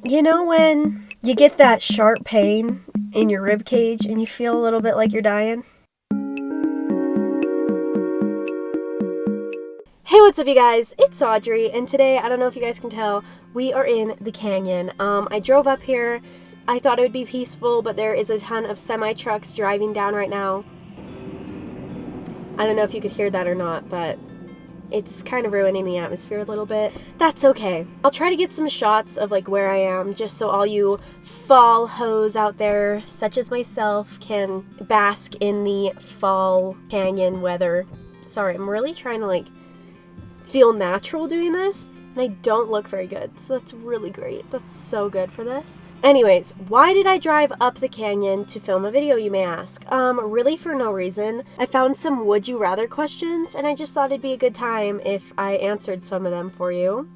You know when you get that sharp pain in your rib cage and you feel a little bit like you're dying? Hey, what's up, you guys? It's Audrey, and today, I don't know if you guys can tell, we are in the canyon. I drove up here. I thought it would be peaceful, but there is a ton of semi-trucks driving down right now. I don't know if you could hear that or not, but it's kind of ruining the atmosphere a little bit. That's okay. I'll try to get some shots of like where I am, just so all you fall hoes out there, such as myself, can bask in the fall canyon weather. Sorry, I'm really trying to like feel natural doing this, and I don't look very good, so that's really great. That's so good for this. Anyways, why did I drive up the canyon to film a video, you may ask? Really for no reason. I found some would you rather questions, and I just thought it'd be a good time if I answered some of them for you.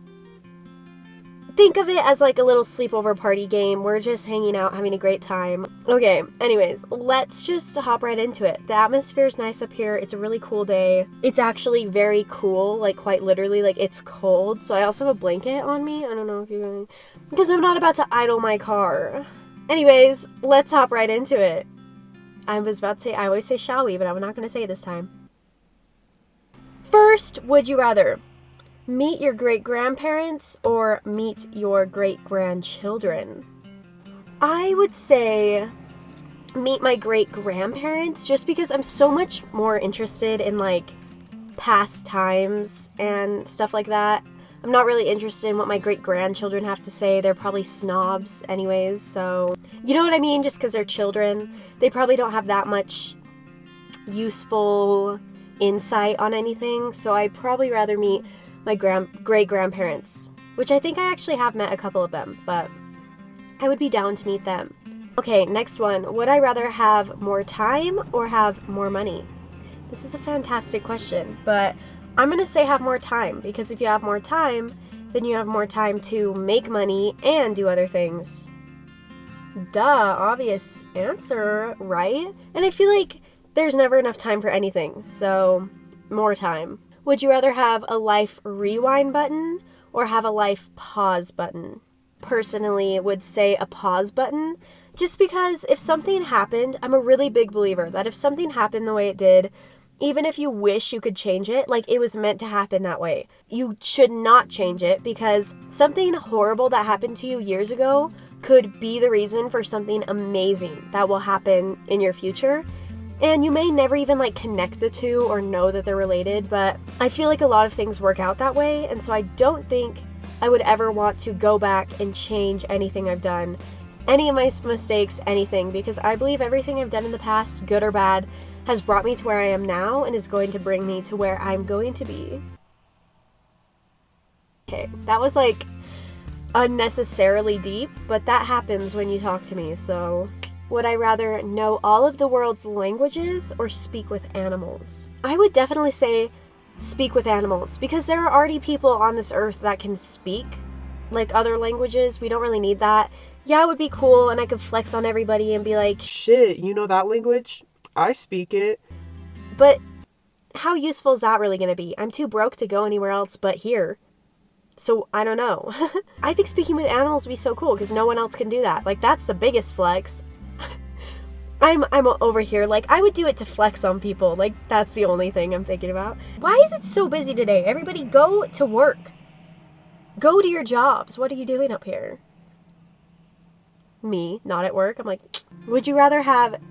Think of it as like a little sleepover party game. We're just hanging out, having a great time. Okay, anyways, let's just hop right into it. The atmosphere is nice up here. It's a really cool day. It's actually very cool, like quite literally, like it's cold. So I also have a blanket on me. I don't know if you're going, because I'm not about to idle my car. Anyways, let's hop right into it. I was about to say, I always say shall we, but I'm not going to say it this time. First, would you rather meet your great-grandparents or meet your great-grandchildren? I would say meet my great-grandparents, just because I'm so much more interested in like past times and stuff like that. I'm not really interested in what my great-grandchildren have to say. They're probably snobs anyways, so you know what I mean? Just because they're children, they probably don't have that much useful insight on anything, so I'd probably rather meet my great-grandparents, which I think I actually have met a couple of them, but I would be down to meet them. Okay, next one. Would I rather have more time or have more money? This is a fantastic question, but I'm going to say have more time, because if you have more time, then you have more time to make money and do other things. Duh, obvious answer, right? And I feel like there's never enough time for anything, so more time. Would you rather have a life rewind button or have a life pause button? Personally, would say a pause button, just because if something happened, I'm a really big believer that if something happened the way it did, even if you wish you could change it, like it was meant to happen that way, you should not change it, because something horrible that happened to you years ago could be the reason for something amazing that will happen in your future. And you may never even like connect the two or know that they're related, but I feel like a lot of things work out that way, and so I don't think I would ever want to go back and change anything I've done, any of my mistakes, anything, because I believe everything I've done in the past, good or bad, has brought me to where I am now and is going to bring me to where I'm going to be. Okay, that was like unnecessarily deep, but that happens when you talk to me, so would I rather know all of the world's languages or speak with animals? I would definitely say speak with animals, because there are already people on this earth that can speak like other languages. We don't really need that. Yeah, it would be cool, and I could flex on everybody and be like, shit, you know that language? I speak it. But how useful is that really going to be? I'm too broke to go anywhere else but here. So I don't know. I think speaking with animals would be so cool, because no one else can do that. Like, that's the biggest flex. I'm over here, like, I would do it to flex on people. Like, that's the only thing I'm thinking about. Why is it so busy today? Everybody go to work. Go to your jobs. What are you doing up here? Me, not at work. I'm like, would you rather have...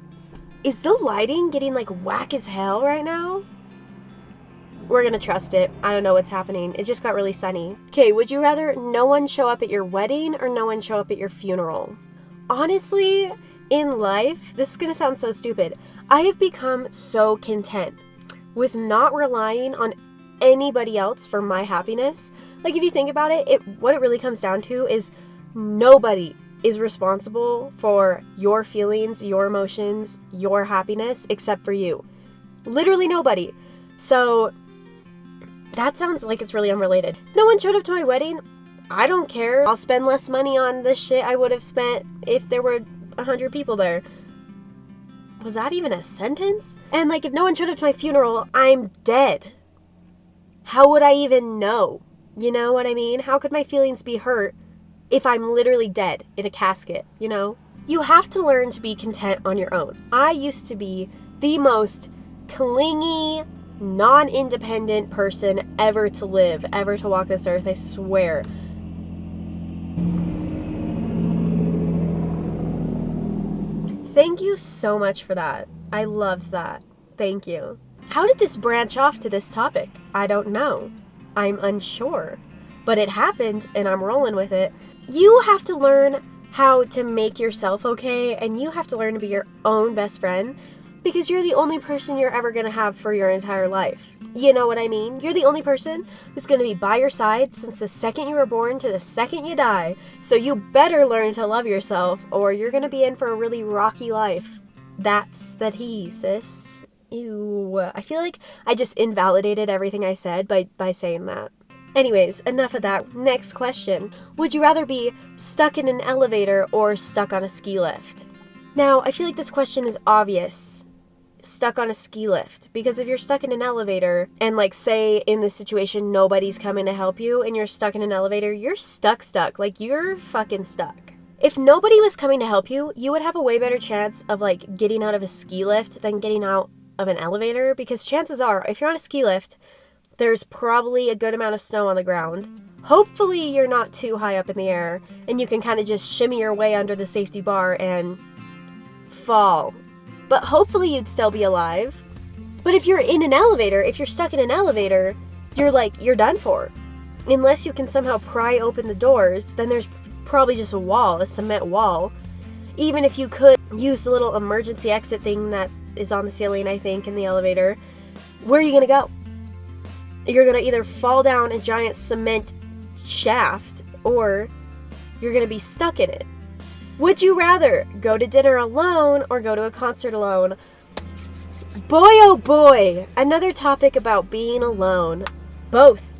Is the lighting getting, like, whack as hell right now? We're gonna trust it. I don't know what's happening. It just got really sunny. Okay, would you rather no one show up at your wedding or no one show up at your funeral? Honestly, in life, this is going to sound so stupid, I have become so content with not relying on anybody else for my happiness. Like, if you think about it, what it really comes down to is nobody is responsible for your feelings, your emotions, your happiness, except for you. Literally nobody. So that sounds like it's really unrelated. No one showed up to my wedding. I don't care. I'll spend less money on this shit I would have spent if there were 100 people there. Was that even a sentence? And like, if no one showed up to my funeral, I'm dead. How would I even know? You know what I mean? How could my feelings be hurt if I'm literally dead in a casket, you know? You have to learn to be content on your own. I used to be the most clingy, non-independent person ever to live, ever to walk this earth, I swear. Thank you so much for that. I loved that. Thank you. How did this branch off to this topic? I don't know. I'm unsure. But it happened, and I'm rolling with it. You have to learn how to make yourself okay, and you have to learn to be your own best friend, because you're the only person you're ever going to have for your entire life. You know what I mean? You're the only person who's going to be by your side since the second you were born to the second you die. So you better learn to love yourself, or you're going to be in for a really rocky life. That's the tea, sis. Ew. I feel like I just invalidated everything I said by saying that. Anyways, enough of that. Next question. Would you rather be stuck in an elevator or stuck on a ski lift? Now, I feel like this question is obvious. Stuck on a ski lift. Because if you're stuck in an elevator and, like, say in this situation nobody's coming to help you and you're stuck in an elevator, you're stuck. Like, you're fucking stuck. If nobody was coming to help you, you would have a way better chance of, like, getting out of a ski lift than getting out of an elevator, because chances are, if you're on a ski lift, there's probably a good amount of snow on the ground. Hopefully you're not too high up in the air, and you can kind of just shimmy your way under the safety bar and fall. But hopefully you'd still be alive. But if you're in an elevator, if you're stuck in an elevator, you're done for. Unless you can somehow pry open the doors, then there's probably just a wall, a cement wall. Even if you could use the little emergency exit thing that is on the ceiling, I think, in the elevator, where are you gonna go? You're gonna either fall down a giant cement shaft, or you're gonna be stuck in it. Would you rather go to dinner alone or go to a concert alone? Boy, oh boy, another topic about being alone. Both.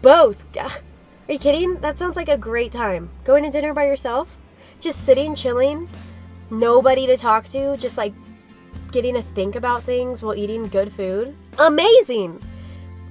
Are you kidding? That sounds like a great time. Going to dinner by yourself? Just sitting, chilling, nobody to talk to, just like getting to think about things while eating good food. Amazing!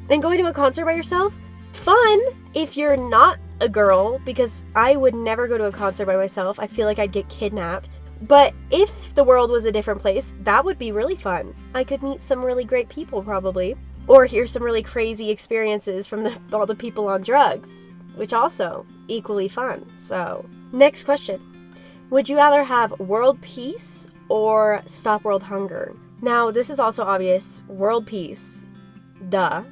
And going to a concert by yourself? Fun if you're not a girl, because I would never go to a concert by myself. I feel like I'd get kidnapped. But if the world was a different place, that would be really fun. I could meet some really great people probably, or hear some really crazy experiences from all the people on drugs, which also equally fun. So, next question. Would you rather have world peace or stop world hunger? Now, this is also obvious. World peace. Duh.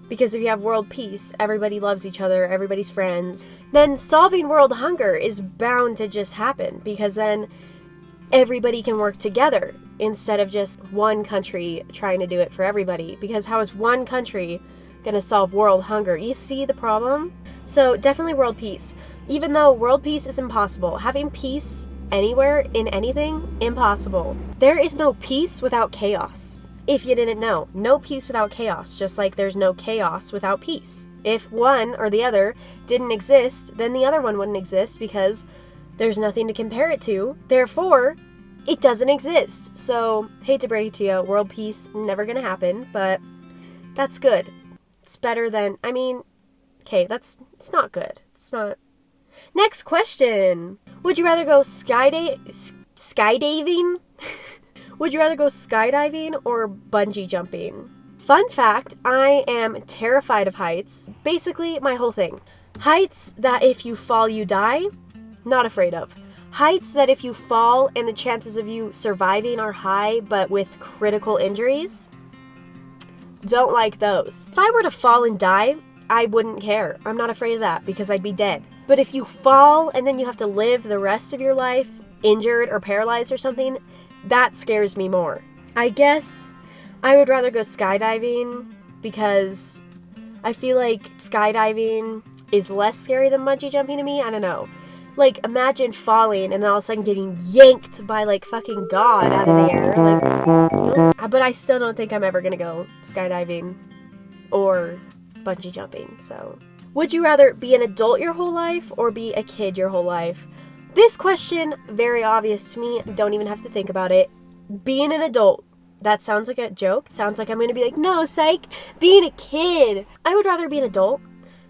Because if you have world peace, everybody loves each other, everybody's friends, then solving world hunger is bound to just happen, because then everybody can work together instead of just one country trying to do it for everybody. Because how is one country gonna solve world hunger? You see the problem? So definitely world peace. Even though world peace is impossible, having peace anywhere in anything, impossible. There is no peace without chaos. If you didn't know, no peace without chaos, just like there's no chaos without peace. If one or the other didn't exist, then the other one wouldn't exist, because there's nothing to compare it to. Therefore, it doesn't exist. So, hate to break it to you, world peace never gonna happen, but that's good. It's better than, okay, it's not good. It's not. Next question. Would you rather go skydiving? Would you rather go skydiving or bungee jumping? Fun fact, I am terrified of heights. Basically, my whole thing. Heights that if you fall, you die, not afraid of. Heights that if you fall and the chances of you surviving are high, but with critical injuries, don't like those. If I were to fall and die, I wouldn't care. I'm not afraid of that, because I'd be dead. But if you fall and then you have to live the rest of your life injured or paralyzed or something, that scares me more. I guess I would rather go skydiving, because I feel like skydiving is less scary than bungee jumping to me. I don't know. Like, imagine falling and then all of a sudden getting yanked by, like, fucking God out of the air. Like, but I still don't think I'm ever gonna go skydiving or bungee jumping, so. Would you rather be an adult your whole life or be a kid your whole life? This question, very obvious to me, don't even have to think about it. Being an adult, that sounds like a joke. Sounds like I'm going to be like, no, psych, being a kid. I would rather be an adult,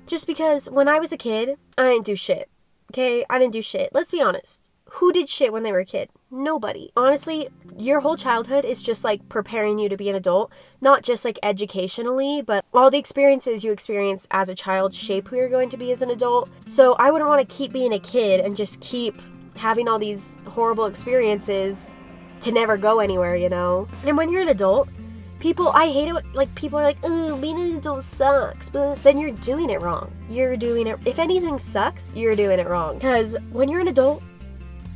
just because when I was a kid, I didn't do shit. Okay, I didn't do shit. Let's be honest. Who did shit when they were a kid? Nobody. Honestly, your whole childhood is just like preparing you to be an adult, not just like educationally, but all the experiences you experience as a child shape who you're going to be as an adult. So I wouldn't want to keep being a kid and just keep having all these horrible experiences to never go anywhere, you know? And when you're an adult, I hate it, like, people are like, oh, being an adult sucks, but then you're doing it wrong. You're doing it, if anything sucks, you're doing it wrong. Because when you're an adult,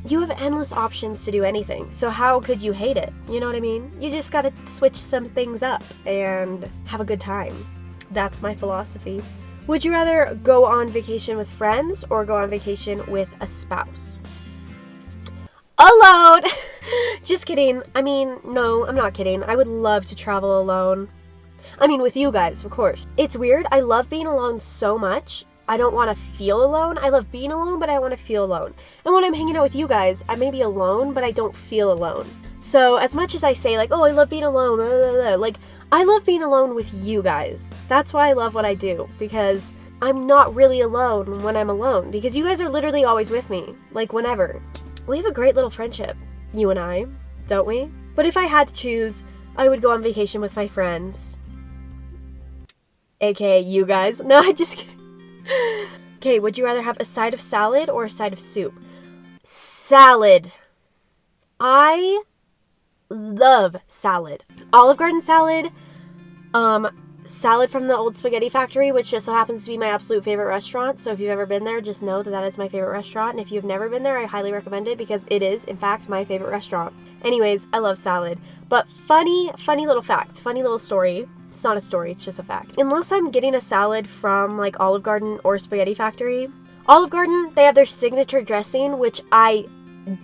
you have endless options to do anything. So how could you hate it? You know what I mean? You just gotta switch some things up and have a good time. That's my philosophy. Would you rather go on vacation with friends or go on vacation with a spouse? Alone! Just kidding. I mean, no, I'm not kidding. I would love to travel alone. I mean, with you guys, of course. It's weird. I love being alone so much. I don't want to feel alone. I love being alone, but I want to feel alone. And when I'm hanging out with you guys, I may be alone, but I don't feel alone. So as much as I say, like, oh, I love being alone, blah, blah, blah, like, I love being alone with you guys. That's why I love what I do, because I'm not really alone when I'm alone, because you guys are literally always with me, like, whenever. We have a great little friendship, you and I, don't we? But if I had to choose, I would go on vacation with my friends. AKA you guys. No, I'm just kidding. Okay, would you rather have a side of salad or a side of soup? Salad. I love salad. Olive Garden salad, salad from the Old Spaghetti Factory, which just so happens to be my absolute favorite restaurant. So if you've ever been there, just know that that is my favorite restaurant. And if you've never been there, I highly recommend it because it is, in fact, my favorite restaurant. Anyways, I love salad. But funny little fact, funny little story. It's not a story, it's just a fact. Unless I'm getting a salad from like Olive Garden or Spaghetti Factory, Olive Garden, they have their signature dressing, which I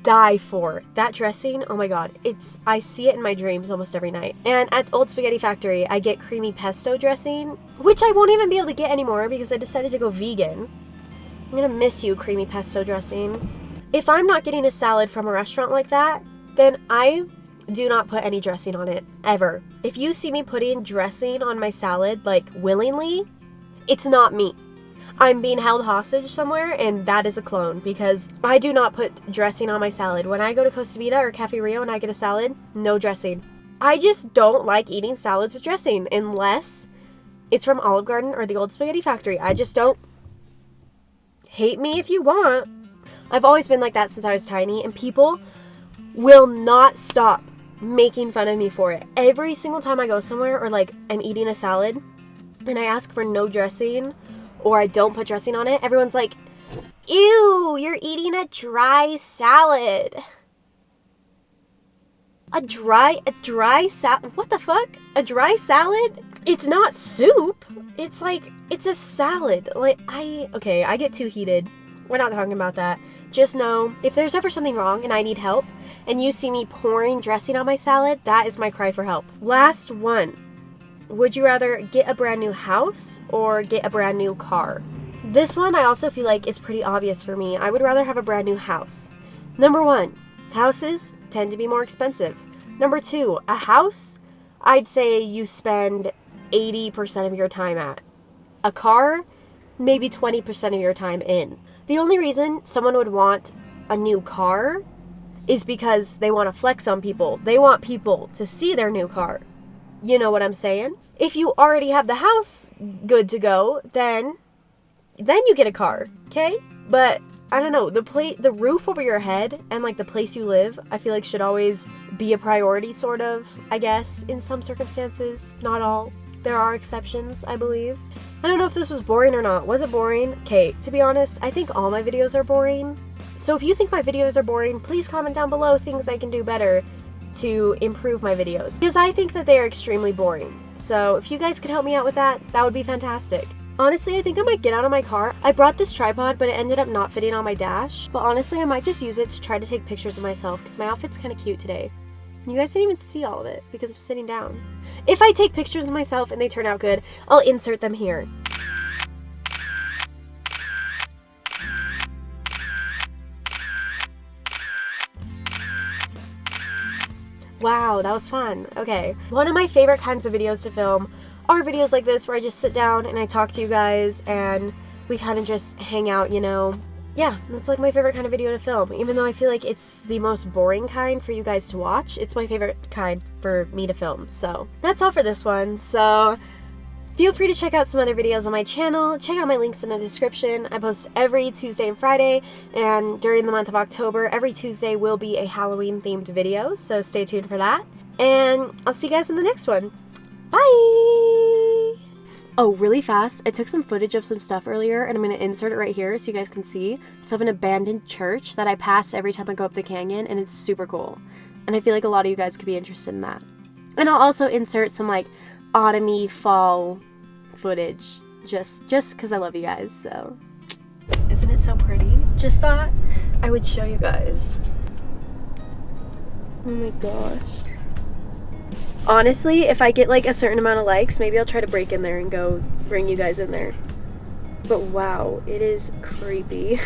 die for. That dressing, oh my god, I see it in my dreams almost every night. And at Old Spaghetti Factory, I get creamy pesto dressing, which I won't even be able to get anymore because I decided to go vegan. I'm gonna miss you, creamy pesto dressing. If I'm not getting a salad from a restaurant like that, then I do not put any dressing on it, ever. If you see me putting dressing on my salad, like, willingly, it's not me. I'm being held hostage somewhere, and that is a clone, because I do not put dressing on my salad. When I go to Costa Vida or Cafe Rio and I get a salad, no dressing. I just don't like eating salads with dressing, unless it's from Olive Garden or the Old Spaghetti Factory. I just don't. Hate me if you want. I've always been like that since I was tiny, and people will not stop making fun of me for it. Every single time I go somewhere or like I'm eating a salad and I ask for no dressing or I don't put dressing on it, everyone's like, ew, you're eating a dry salad. A dry salad? What the fuck? A dry salad? It's not soup. It's like, it's a salad. Like, I get too heated. We're not talking about that. Just know, if there's ever something wrong and I need help, and you see me pouring dressing on my salad, that is my cry for help. Last one. Would you rather get a brand new house or get a brand new car? This one I also feel like is pretty obvious for me. I would rather have a brand new house. Number one, houses tend to be more expensive. Number two, a house, I'd say you spend 80% of your time at. A car, maybe 20% of your time in. The only reason someone would want a new car is because they want to flex on people. They want people to see their new car. You know what I'm saying? If you already have the house good to go, then you get a car, okay? But I don't know, the roof over your head and like the place you live, I feel like should always be a priority, sort of, I guess, in some circumstances, not all. There are exceptions, I believe. I don't know if this was boring or not. Was it boring? Okay, to be honest, I think all my videos are boring. So if you think my videos are boring, please comment down below things I can do better to improve my videos, because I think that they are extremely boring. So if you guys could help me out with that, that would be fantastic. Honestly, I think I might get out of my car. I brought this tripod, but it ended up not fitting on my dash. But honestly, I might just use it to try to take pictures of myself, because my outfit's kind of cute today. You guys didn't even see all of it because I'm sitting down. If I take pictures of myself and they turn out good, I'll insert them here. Wow, that was fun. Okay. One of my favorite kinds of videos to film are videos like this where I just sit down and I talk to you guys and we kind of just hang out, you know. yeah, that's like my favorite kind of video to film. Even though I feel like it's the most boring kind for you guys to watch, it's my favorite kind for me to film. So that's all for this one. So feel free to check out some other videos on my channel. Check out my links in the description. I post every Tuesday and Friday, and during the month of October, every Tuesday will be a Halloween themed video, so stay tuned for that. And I'll see you guys in the next one. Bye! Oh, really fast, I took some footage of some stuff earlier, and I'm going to insert it right here so you guys can see. It's of an abandoned church that I pass every time I go up the canyon, and it's super cool. And I feel like a lot of you guys could be interested in that. And I'll also insert some, like, autumny fall footage, just because I love you guys, so. Isn't it so pretty? Just thought I would show you guys. Oh my gosh. Honestly, if I get like a certain amount of likes, maybe I'll try to break in there and go bring you guys in there. But wow, it is creepy.